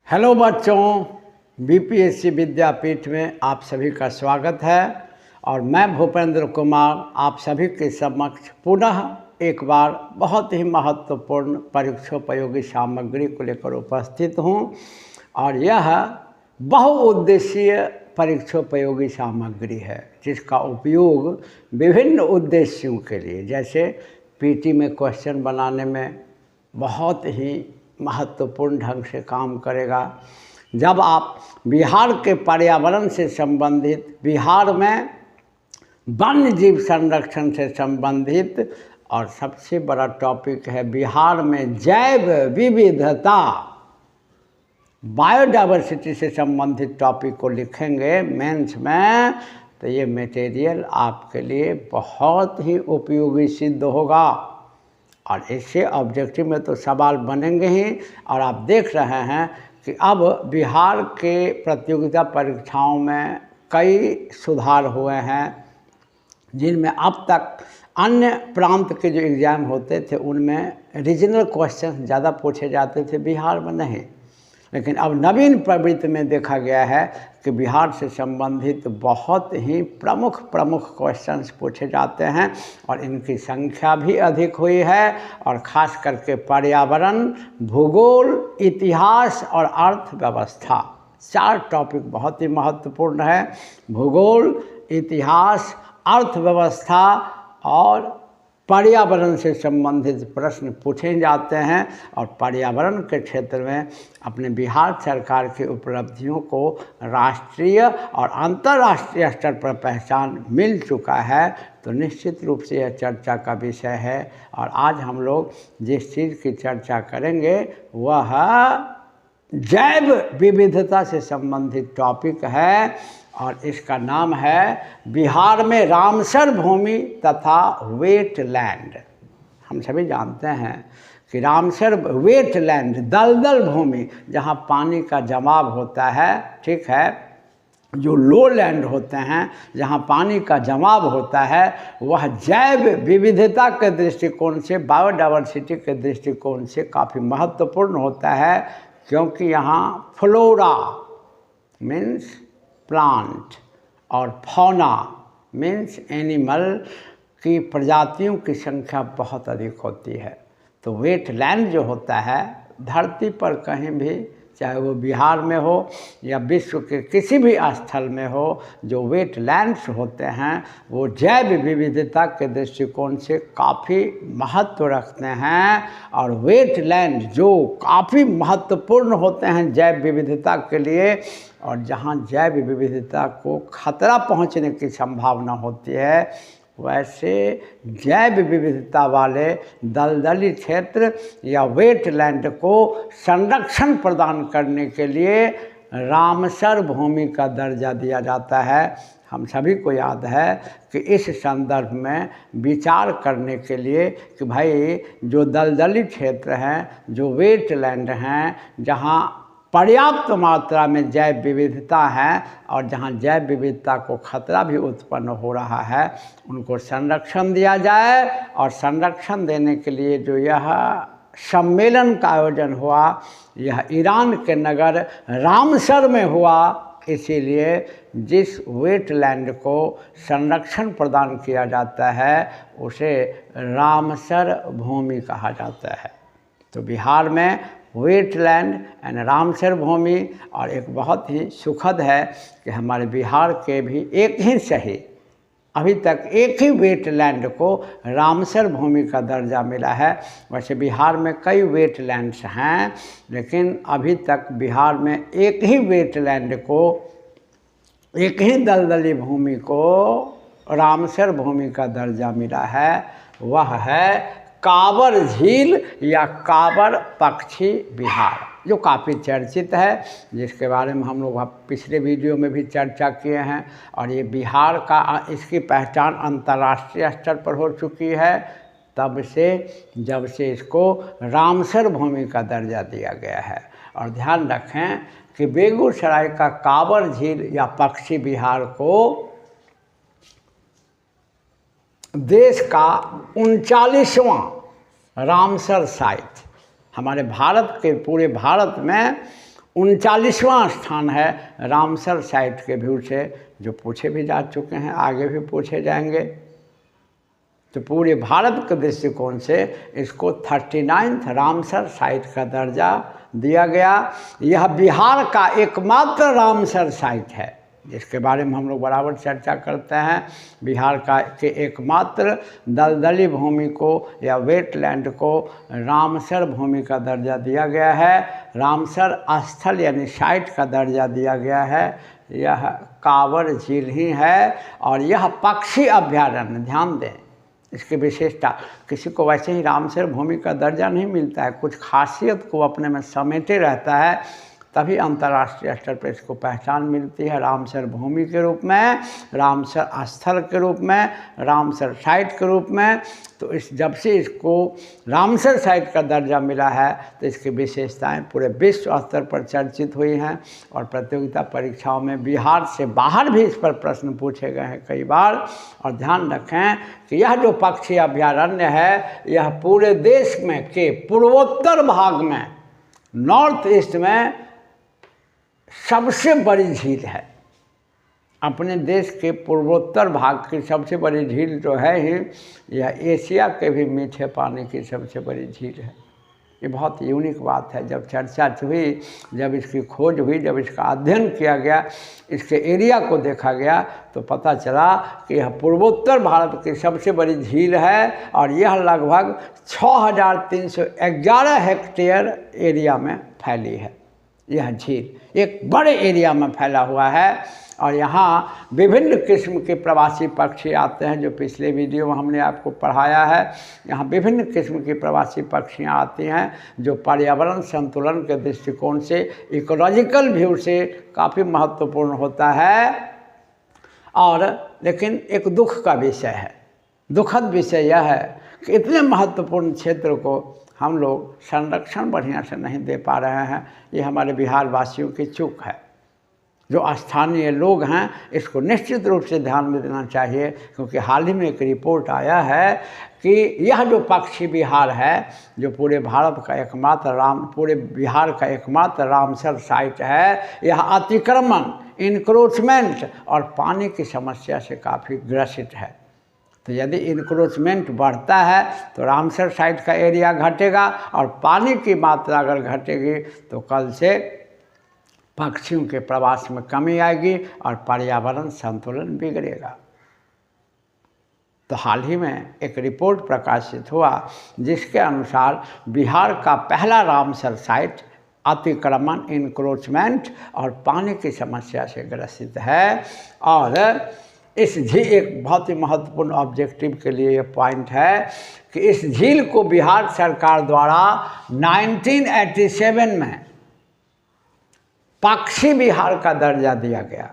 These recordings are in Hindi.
हेलो बच्चों, बीपीएससी विद्यापीठ में आप सभी का स्वागत है और मैं भूपेंद्र कुमार आप सभी के समक्ष पुनः एक बार बहुत ही महत्वपूर्ण परीक्षोपयोगी सामग्री को लेकर उपस्थित हूँ। और यह बहुउद्देशीय परीक्षोपयोगी सामग्री है जिसका उपयोग विभिन्न उद्देश्यों के लिए, जैसे पीटी में क्वेश्चन बनाने में बहुत ही महत्वपूर्ण ढंग से काम करेगा। जब आप बिहार के पर्यावरण से संबंधित, बिहार में वन्य जीव संरक्षण से संबंधित, और सबसे बड़ा टॉपिक है बिहार में जैव विविधता, बायोडायवर्सिटी से संबंधित टॉपिक को लिखेंगे मेंस में, तो ये मटेरियल आपके लिए बहुत ही उपयोगी सिद्ध होगा। और इससे ऑब्जेक्टिव में तो सवाल बनेंगे ही। और आप देख रहे हैं कि अब बिहार के प्रतियोगिता परीक्षाओं में कई सुधार हुए हैं, जिनमें अब तक अन्य प्रांत के जो एग्ज़ाम होते थे उनमें रीजनल क्वेश्चन ज़्यादा पूछे जाते थे, बिहार में नहीं। लेकिन अब नवीन प्रवृत्ति में देखा गया है कि बिहार से संबंधित बहुत ही प्रमुख क्वेश्चंस पूछे जाते हैं और इनकी संख्या भी अधिक हुई है। और ख़ास करके पर्यावरण, भूगोल, इतिहास और अर्थव्यवस्था, चार टॉपिक बहुत ही महत्वपूर्ण है। भूगोल, इतिहास, अर्थव्यवस्था और पर्यावरण से संबंधित प्रश्न पूछे जाते हैं। और पर्यावरण के क्षेत्र में अपने बिहार सरकार की उपलब्धियों को राष्ट्रीय और अंतर्राष्ट्रीय स्तर पर पहचान मिल चुका है, तो निश्चित रूप से यह चर्चा का विषय है। और आज हम लोग जिस चीज़ की चर्चा करेंगे वह जैव विविधता से संबंधित टॉपिक है और इसका नाम है बिहार में रामसर भूमि तथा वेटलैंड। हम सभी जानते हैं कि रामसर वेटलैंड, दलदल भूमि जहाँ पानी का जमाव होता है, ठीक है, जो लो लैंड होते हैं जहाँ पानी का जमाव होता है, वह जैव विविधता के दृष्टिकोण से, बायोडायवर्सिटी के दृष्टिकोण से काफ़ी महत्वपूर्ण होता है, क्योंकि यहाँ फ्लोरा मीन्स प्लांट और फौना मीन्स एनिमल की प्रजातियों की संख्या बहुत अधिक होती है। तो वेटलैंड जो होता है धरती पर कहीं भी, चाहे वो बिहार में हो या विश्व के किसी भी स्थल में हो, जो वेटलैंड्स होते हैं वो जैव विविधता के दृष्टिकोण से काफ़ी महत्व रखते हैं। और वेटलैंड जो काफ़ी महत्वपूर्ण होते हैं जैव विविधता के लिए, और जहाँ जैव विविधता को खतरा पहुँचने की संभावना होती है, वैसे जैव विविधता वाले दलदली क्षेत्र या वेटलैंड को संरक्षण प्रदान करने के लिए रामसर भूमि का दर्जा दिया जाता है। हम सभी को याद है कि इस संदर्भ में विचार करने के लिए कि भाई जो दलदली क्षेत्र हैं, जो वेटलैंड हैं, जहाँ पर्याप्त मात्रा में जैव विविधता है और जहाँ जैव विविधता को खतरा भी उत्पन्न हो रहा है, उनको संरक्षण दिया जाए। और संरक्षण देने के लिए जो यह सम्मेलन का आयोजन हुआ, यह ईरान के नगर रामसर में हुआ, इसीलिए जिस वेटलैंड को संरक्षण प्रदान किया जाता है उसे रामसर भूमि कहा जाता है। तो बिहार में वेटलैंड एंड रामसर भूमि, और एक बहुत ही सुखद है कि हमारे बिहार के भी एक ही सही, अभी तक एक ही वेटलैंड को रामसर भूमि का दर्जा मिला है। वैसे बिहार में कई वेटलैंड्स हैं, लेकिन अभी तक बिहार में एक ही वेटलैंड को, एक ही दलदली भूमि को रामसर भूमि का दर्जा मिला है, वह है कांवर झील या कांवर पक्षी विहार, जो काफ़ी चर्चित है, जिसके बारे में हम लोग पिछले वीडियो में भी चर्चा किए हैं। और ये बिहार का, इसकी पहचान अंतर्राष्ट्रीय स्तर पर हो चुकी है तब से, जब से इसको रामसर भूमि का दर्जा दिया गया है। और ध्यान रखें कि बेगूसराय का कांवर झील या पक्षी विहार को देश का 39वां रामसर साइट, हमारे भारत के पूरे भारत में 39वां स्थान है रामसर साइट के व्यू से, जो पूछे भी जा चुके हैं, आगे भी पूछे जाएंगे। तो पूरे भारत के दृष्टिकोण से इसको 39th रामसर साइट का दर्जा दिया गया। यह बिहार का एकमात्र रामसर साइट है, जिसके बारे में हम लोग बराबर चर्चा करते हैं। बिहार के एकमात्र दलदली भूमि को या वेटलैंड को रामसर भूमि का दर्जा दिया गया है, रामसर स्थल यानी साइट का दर्जा दिया गया है। यह कांवर झील ही है और यह पक्षी अभ्यारण्य, ध्यान दें इसकी विशेषता, किसी को वैसे ही रामसर भूमि का दर्जा नहीं मिलता है, कुछ खासियत को अपने में समेटे रहता है, तभी अंतर्राष्ट्रीय स्तर पर इसको पहचान मिलती है रामसर भूमि के रूप में, रामसर स्थल के रूप में, रामसर साइट के रूप में। तो जब से इसको रामसर साइट का दर्जा मिला है तो इसकी विशेषताएं पूरे विश्व स्तर पर चर्चित हुई हैं और प्रतियोगिता परीक्षाओं में बिहार से बाहर भी इस पर प्रश्न पूछे गए हैं कई बार। और ध्यान रखें कि यह जो पक्षी अभ्यारण्य है यह पूरे देश में के पूर्वोत्तर भाग में, नॉर्थ ईस्ट में सबसे बड़ी झील है। अपने देश के पूर्वोत्तर भाग की सबसे बड़ी झील जो है ही, यह एशिया के भी मीठे पानी की सबसे बड़ी झील है। ये बहुत यूनिक बात है। जब चर्चा हुई, जब इसकी खोज हुई, जब इसका अध्ययन किया गया, इसके एरिया को देखा गया, तो पता चला कि यह पूर्वोत्तर भारत की सबसे बड़ी झील है और यह लगभग 6311 हेक्टेयर एरिया में फैली है। यह झील एक बड़े एरिया में फैला हुआ है और यहाँ विभिन्न किस्म के प्रवासी पक्षी आते हैं, जो पिछले वीडियो में हमने आपको पढ़ाया है। यहाँ विभिन्न किस्म की प्रवासी पक्षियाँ आती हैं जो पर्यावरण संतुलन के दृष्टिकोण से, इकोलॉजिकल व्यू से काफ़ी महत्वपूर्ण होता है। और लेकिन एक दुख का विषय है, दुखद विषय यह है कि इतने महत्वपूर्ण क्षेत्र को हम लोग संरक्षण बढ़िया से नहीं दे पा रहे हैं। ये हमारे बिहार वासियों की चूक है। जो स्थानीय लोग हैं इसको निश्चित रूप से ध्यान में देना चाहिए, क्योंकि हाल ही में एक रिपोर्ट आया है कि यह जो पक्षी विहार है, जो पूरे भारत का एकमात्र पूरे बिहार का एकमात्र रामसर साइट है, यह अतिक्रमण, इंक्रोचमेंट और पानी की समस्या से काफ़ी ग्रसित है। तो यदि इंक्रोचमेंट बढ़ता है तो रामसर साइट का एरिया घटेगा और पानी की मात्रा अगर घटेगी तो कल से पक्षियों के प्रवास में कमी आएगी और पर्यावरण संतुलन बिगड़ेगा। तो हाल ही में एक रिपोर्ट प्रकाशित हुआ जिसके अनुसार बिहार का पहला रामसर साइट अतिक्रमण, इंक्रोचमेंट और पानी की समस्या से ग्रसित है। और इस झील, एक बहुत ही महत्वपूर्ण ऑब्जेक्टिव के लिए ये पॉइंट है कि इस झील को बिहार सरकार द्वारा 1987 में पक्षी विहार का दर्जा दिया गया,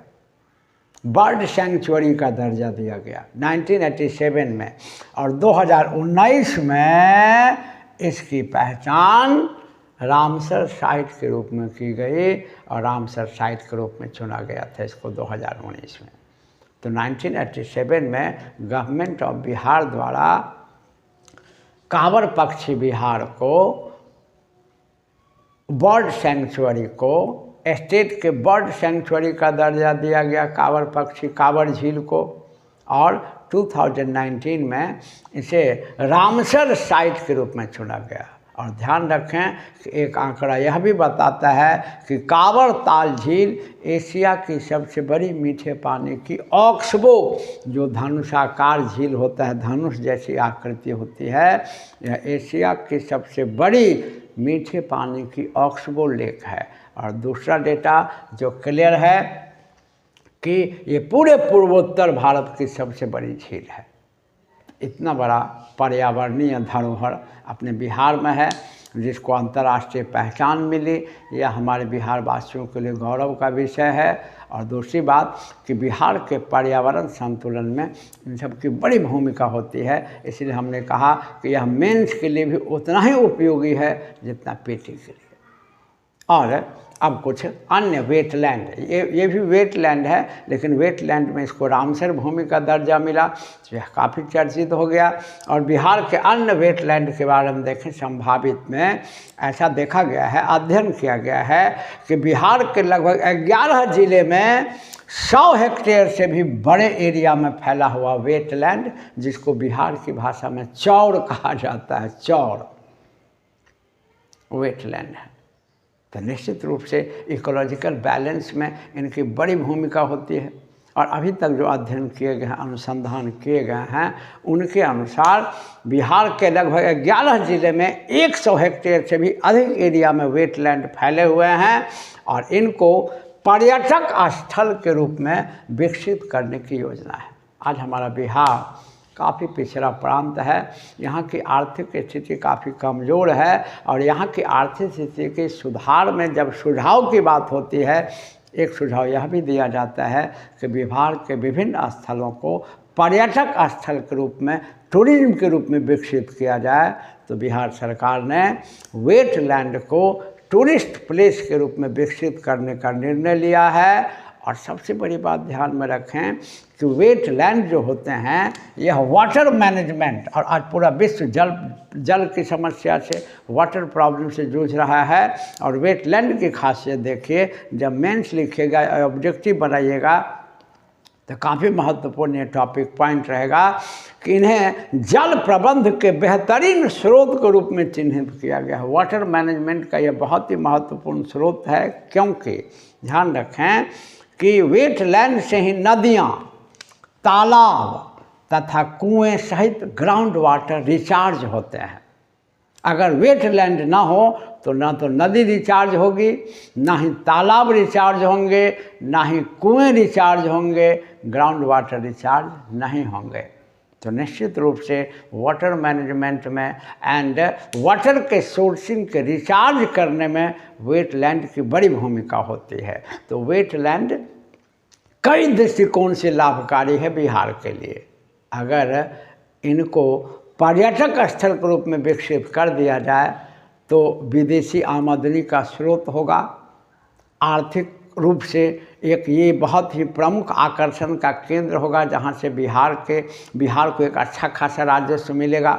बर्ड सेंचुरी का दर्जा दिया गया 1987 में, और 2019 में इसकी पहचान रामसर साइट के रूप में की गई और रामसर साइट के रूप में चुना गया था इसको 2019 में। तो 1987 में गवर्नमेंट ऑफ बिहार द्वारा कांवर पक्षी विहार को, बर्ड सेंचुरी को, स्टेट के बर्ड सेंचुरी का दर्जा दिया गया कांवर झील को, और 2019 में इसे रामसर साइट के रूप में चुना गया। और ध्यान रखें कि एक आंकड़ा यह भी बताता है कि कांवर ताल झील एशिया की सबसे बड़ी मीठे पानी की ऑक्सबो, जो धनुषाकार झील होता है, धनुष जैसी आकृति होती है, यह एशिया की सबसे बड़ी मीठे पानी की ऑक्सबो लेक है। और दूसरा डेटा जो क्लियर है कि ये पूरे पूर्वोत्तर भारत की सबसे बड़ी झील है। इतना बड़ा पर्यावरणीय धरोहर अपने बिहार में है, जिसको अंतर्राष्ट्रीय पहचान मिली, यह हमारे बिहार वासियों के लिए गौरव का विषय है। और दूसरी बात कि बिहार के पर्यावरण संतुलन में इन सब की बड़ी भूमिका होती है, इसलिए हमने कहा कि यह मेंस के लिए भी उतना ही उपयोगी है जितना पीटी के लिए। और अब कुछ अन्य वेटलैंड, ये भी वेटलैंड है, लेकिन वेटलैंड में इसको रामसर भूमि का दर्जा मिला, तो यह काफ़ी चर्चित हो गया। और बिहार के अन्य वेटलैंड के बारे में देखें, संभावित में ऐसा देखा गया है, अध्ययन किया गया है कि बिहार के लगभग 11 जिले में 100 हेक्टेयर से भी बड़े एरिया में फैला हुआ वेटलैंड, जिसको बिहार की भाषा में चौड़ कहा जाता है, चौड़ वेटलैंड है। तो निश्चित रूप से इकोलॉजिकल बैलेंस में इनकी बड़ी भूमिका होती है। और अभी तक जो अध्ययन किए गए हैं, अनुसंधान किए गए हैं, उनके अनुसार बिहार के लगभग 11 जिले में 100 हेक्टेयर से भी अधिक एरिया में वेटलैंड फैले हुए हैं और इनको पर्यटक स्थल के रूप में विकसित करने की योजना है। आज हमारा बिहार काफ़ी पिछड़ा प्रांत है, यहाँ की आर्थिक स्थिति काफ़ी कमज़ोर है और यहाँ की आर्थिक स्थिति के सुधार में जब सुझाव की बात होती है, एक सुझाव यह भी दिया जाता है कि बिहार के विभिन्न स्थलों को पर्यटक स्थल के रूप में, टूरिज्म के रूप में विकसित किया जाए। तो बिहार सरकार ने वेटलैंड को टूरिस्ट प्लेस के रूप में विकसित करने का निर्णय लिया है। और सबसे बड़ी बात ध्यान में रखें कि वेटलैंड जो होते हैं, यह वाटर मैनेजमेंट, और आज पूरा विश्व जल की समस्या से, वाटर प्रॉब्लम से जूझ रहा है। और वेटलैंड की खासियत देखिए, जब मेंस लिखिएगा, ऑब्जेक्टिव बनाइएगा, तो काफ़ी महत्वपूर्ण ये टॉपिक पॉइंट रहेगा कि इन्हें जल प्रबंध के बेहतरीन स्रोत के रूप में चिन्हित किया गया है। वाटर मैनेजमेंट का यह बहुत ही महत्वपूर्ण स्रोत है, क्योंकि ध्यान रखें कि वेटलैंड से ही नदियाँ, तालाब तथा कुएं सहित ग्राउंड वाटर रिचार्ज होते हैं। अगर वेटलैंड ना हो तो ना तो नदी रिचार्ज होगी, ना ही तालाब रिचार्ज होंगे, ना ही कुएं रिचार्ज होंगे, ग्राउंड वाटर रिचार्ज नहीं होंगे। तो निश्चित रूप से वाटर मैनेजमेंट में एंड वाटर के सोर्सिंग के रिचार्ज करने में वेटलैंड की बड़ी भूमिका होती है। तो वेटलैंड कई दृष्टिकोण से लाभकारी है बिहार के लिए। अगर इनको पर्यटक स्थल के रूप में विकसित कर दिया जाए तो विदेशी आमदनी का स्रोत होगा, आर्थिक रूप से एक ये बहुत ही प्रमुख आकर्षण का केंद्र होगा, जहाँ से बिहार को एक अच्छा खासा राजस्व मिलेगा।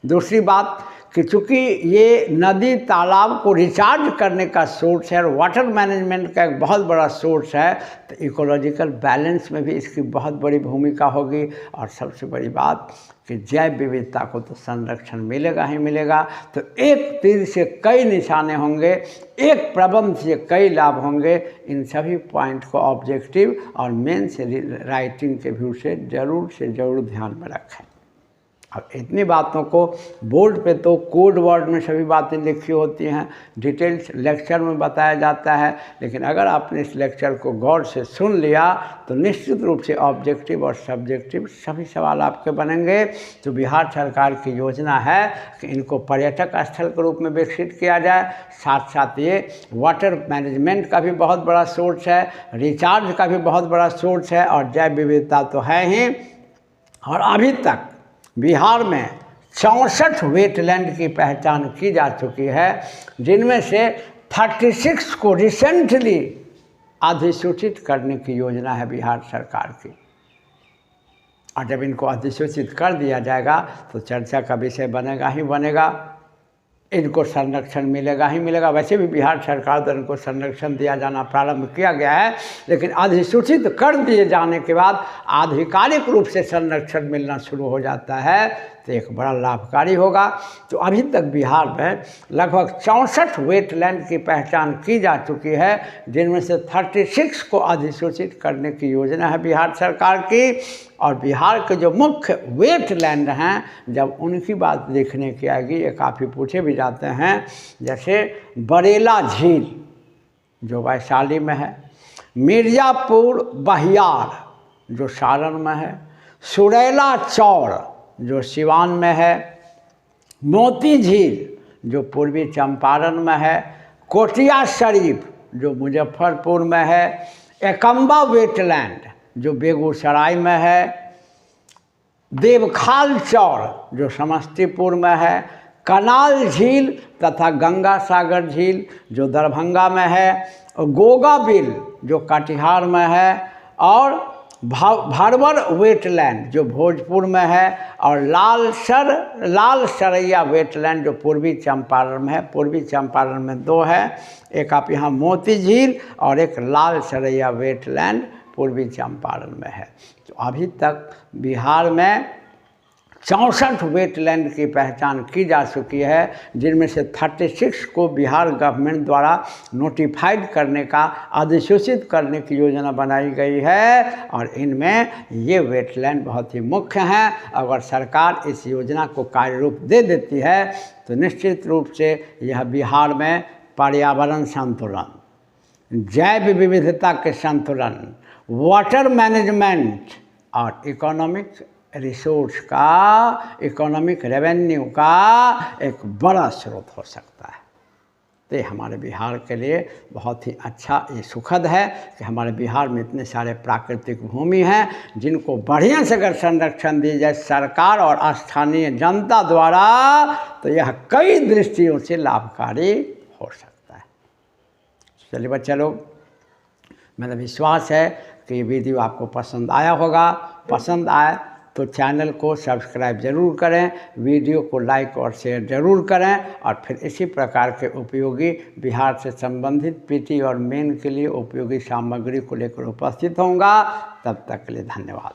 दूसरी बात कि चूँकि ये नदी तालाब को रिचार्ज करने का सोर्स है और वाटर मैनेजमेंट का एक बहुत बड़ा सोर्स है, तो इकोलॉजिकल बैलेंस में भी इसकी बहुत बड़ी भूमिका होगी। और सबसे बड़ी बात कि जैव विविधता को तो संरक्षण मिलेगा ही मिलेगा। तो एक तीर से कई निशाने होंगे, एक प्रबंध से कई लाभ होंगे। इन सभी पॉइंट को ऑब्जेक्टिव और मेन से राइटिंग के व्यू से ज़रूर ध्यान में रखें। अब इतनी बातों को बोर्ड पे तो कोड वर्ड में सभी बातें लिखी होती हैं, डिटेल्स लेक्चर में बताया जाता है, लेकिन अगर आपने इस लेक्चर को गौर से सुन लिया तो निश्चित रूप से ऑब्जेक्टिव और सब्जेक्टिव सभी सवाल आपके बनेंगे। तो बिहार सरकार की योजना है कि इनको पर्यटक स्थल के रूप में विकसित किया जाए, साथ साथ ये वाटर मैनेजमेंट का भी बहुत बड़ा सोर्स है, रिचार्ज का भी बहुत बड़ा सोर्स है और जैव विविधता तो है ही। और अभी तक बिहार में 64 वेटलैंड की पहचान की जा चुकी है, जिनमें से 36 को रिसेंटली अधिसूचित करने की योजना है बिहार सरकार की। और जब इनको अधिसूचित कर दिया जाएगा तो चर्चा का विषय बनेगा ही बनेगा, इनको संरक्षण मिलेगा ही मिलेगा। वैसे भी बिहार सरकार द्वारा इनको संरक्षण दिया जाना प्रारंभ किया गया है, लेकिन अधिसूचित कर दिए जाने के बाद आधिकारिक रूप से संरक्षण मिलना शुरू हो जाता है, तो एक बड़ा लाभकारी होगा। तो अभी तक बिहार में लगभग 64 वेटलैंड की पहचान की जा चुकी है, जिनमें से 36 को अधिसूचित करने की योजना है बिहार सरकार की। और बिहार के जो मुख्य वेटलैंड हैं, जब उनकी बात देखने की आएगी, ये काफ़ी पूछे भी जाते हैं, जैसे बरेला झील जो वैशाली में है, मिर्ज़ापुर बहियार जो सारण में है, सुरैला चौड़ जो सिवान में है, मोती झील जो पूर्वी चंपारण में है, कोटिया शरीफ जो मुजफ्फरपुर में है, एकम्बा वेटलैंड जो बेगूसराय में है, देवखाल चौड़ जो समस्तीपुर में है, कनाल झील तथा गंगा सागर झील जो दरभंगा में है, और गोगा बिल जो कटिहार में है, और भारवर वेटलैंड जो भोजपुर में है, और लाल सरैया वेटलैंड जो पूर्वी चंपारण में है। पूर्वी चंपारण में 2 है, एक आप यहाँ मोती झील और एक लाल सरैया वेटलैंड पूर्वी चंपारण में है। तो अभी तक बिहार में 64 वेटलैंड की पहचान की जा चुकी है, जिनमें से 36 को बिहार गवर्नमेंट द्वारा नोटिफाइड करने का, अधिसूचित करने की योजना बनाई गई है। और इनमें ये वेटलैंड बहुत ही मुख्य हैं। अगर सरकार इस योजना को कार्य रूप दे देती है तो निश्चित रूप से यह बिहार में पर्यावरण संतुलन, जैव विविधता के संतुलन, वाटर मैनेजमेंट और इकोनॉमिक रिसोर्स का, इकोनॉमिक रेवेन्यू का एक बड़ा स्रोत हो सकता है। तो ये हमारे बिहार के लिए बहुत ही अच्छा, ये सुखद है कि हमारे बिहार में इतने सारे प्राकृतिक भूमि हैं जिनको बढ़िया से अगर संरक्षण दी जाए सरकार और स्थानीय जनता द्वारा, तो यह कई दृष्टियों से लाभकारी हो सकता है। चलिए बच्चे लोग, मेरा विश्वास है कि ये वीडियो आपको पसंद आया होगा। पसंद आए तो चैनल को सब्सक्राइब ज़रूर करें, वीडियो को लाइक और शेयर ज़रूर करें, और फिर इसी प्रकार के उपयोगी बिहार से संबंधित पीटी और मेन के लिए उपयोगी सामग्री को लेकर उपस्थित होऊंगा। तब तक के लिए धन्यवाद।